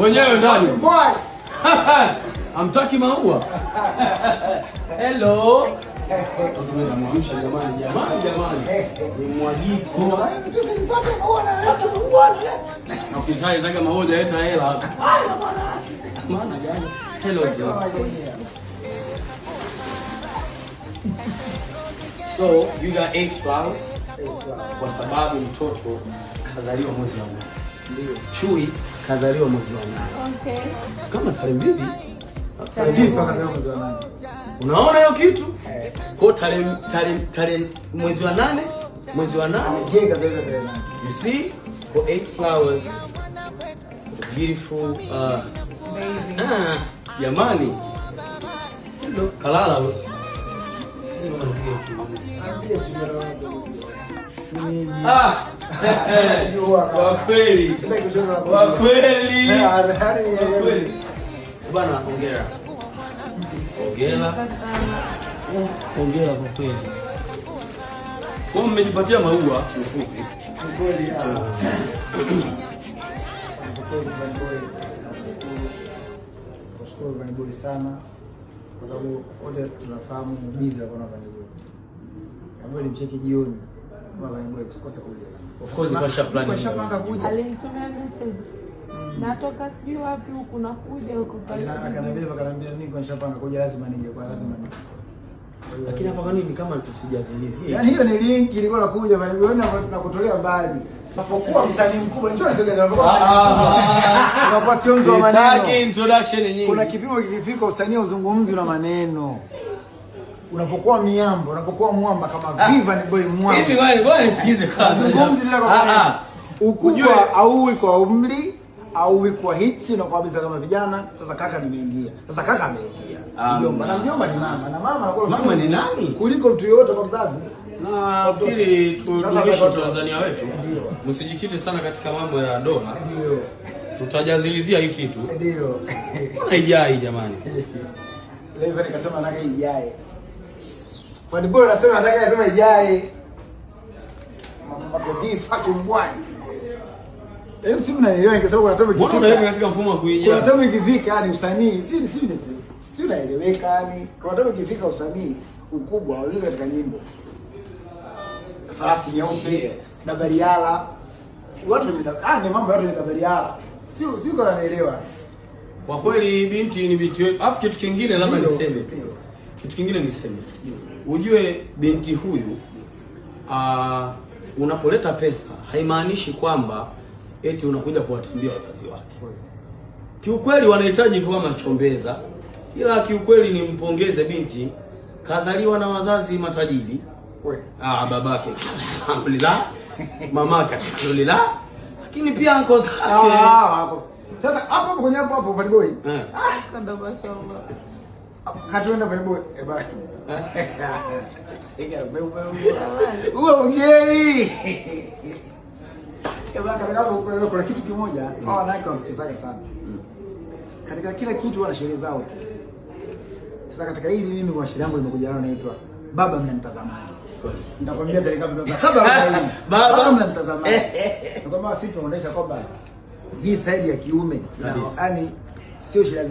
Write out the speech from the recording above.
Wenyewe ndani. Amtaki maua. Hello. Tunamwamsha jamani. Ni mwagiko. Tusipate kuona. Na ukisali nataka maua leta hela hapa. Maana gani? Hello. So, you got 8 flowers? Kwa sababu mtoto kazaliwa mwezi wa 8. Ndio. Chui kazaliwa mwezi wa 8. Okay. Kama tarehe 2. Tifa kazaliwa mwezi wa 8. Unaona hiyo kitu? Kwa tarehe mwezi wa 8, mwezi wa 8. Je, kazaliwa tarehe 8. You see? For 8 flowers. Beautiful Baby. Jamani. Kalala. Kwa kweli. Bwana, hongera. Hongera kwa kweli. Kwa mmejipatia maua kifupi. Kweli. Nashukuru Vanny Boy sana kwa sababu wote tunafahamu biza kwa Vanny Boy. Ambaye nimcheki jioni kama Vanny Boy usikose kuja. Of course Nishapanga kuja. Alinitumia message. Natoka sijui wapi huko nakuja huko pale. Akaniambia mimi kwa nishapanga kuja lazima nije. Lakini hapa kwa nini kama tusijazilizie? Yaani hiyo ni link ilikuwa nakuja Vanny Boy na kutolea mbali. Napokuwa msanii mkubwa njoo nisogeze unakuwa sio mtu wa maneno. Introduction nyingi. Kuna kipimo kikifika usanii uzungumzi na maneno. Unapokuwa miambo, unapokuwa mwamba kama Vanny Boy mwamba. Hivi ngoja nisikize kwanza. Uzungumzi bila kwa ukubwa au kwa umri au kwa hits na kwa kabisa kama vijana. Sasa kaka nimeingia. Sasa kaka ameingia. Mjomba na mjomba ni mama na mama ni nani? Kuliko mtu yote kwa mzazi. Na nafikiri tudumishe Tanzania wetu. Msijikite sana katika mambo ya dola. Ndio. Tutajazilizia hii kitu. Ndio. Mbona ijai jamani? Leo nikasema nataka ijae. Vanny Boy anasema anasema ijae. Mama bodi fucking boy. Hebu simu naelewa ningesema kuna topic. Mbona unaweka katika mfumo wa kuijaa? Kuna topic ikifika yani usanii, si unaeleweka yani. Kuna topic ikifika usanii ukubwa wa katika nyimbo. Farasi nyeupe na bariala. Watu ni mambo yote ya bariala. Sio kwa naelewa. Kwa kweli binti ni binti wetu. Alafu kitu kingine labda niseme. Kitu kingine niseme. Ujue binti huyu unapoleta pesa haimaanishi kwamba eti unakuja kuwatambia wazazi wake. Kiukweli wanahitaji hivyo kama chombeza. Ila kiukweli ni mpongeze binti kazaliwa na wazazi matajiri. Kweli. Babake alhamdulillah, mamake alhamdulillah, lakini pia anko zake. Sasa hapo kwenye hapo Vanny Boy. Kada mashallah. Katuenda Vanny Boy bana. Sega wewe ungei. Kuna kitu kimoja hao wanawake wanateseka sana. Katika kila kitu wana sherehe zao. Sasa katika hili mimi kwa sherehe yangu nimekuja nao naitwa baba mnanitazamaje. Nitakwambia peleka mtoto kabla baba mnanitazamaje. Kwa maana sisi tunaonesha kwamba hii side ya kiume, yaani sio sherehe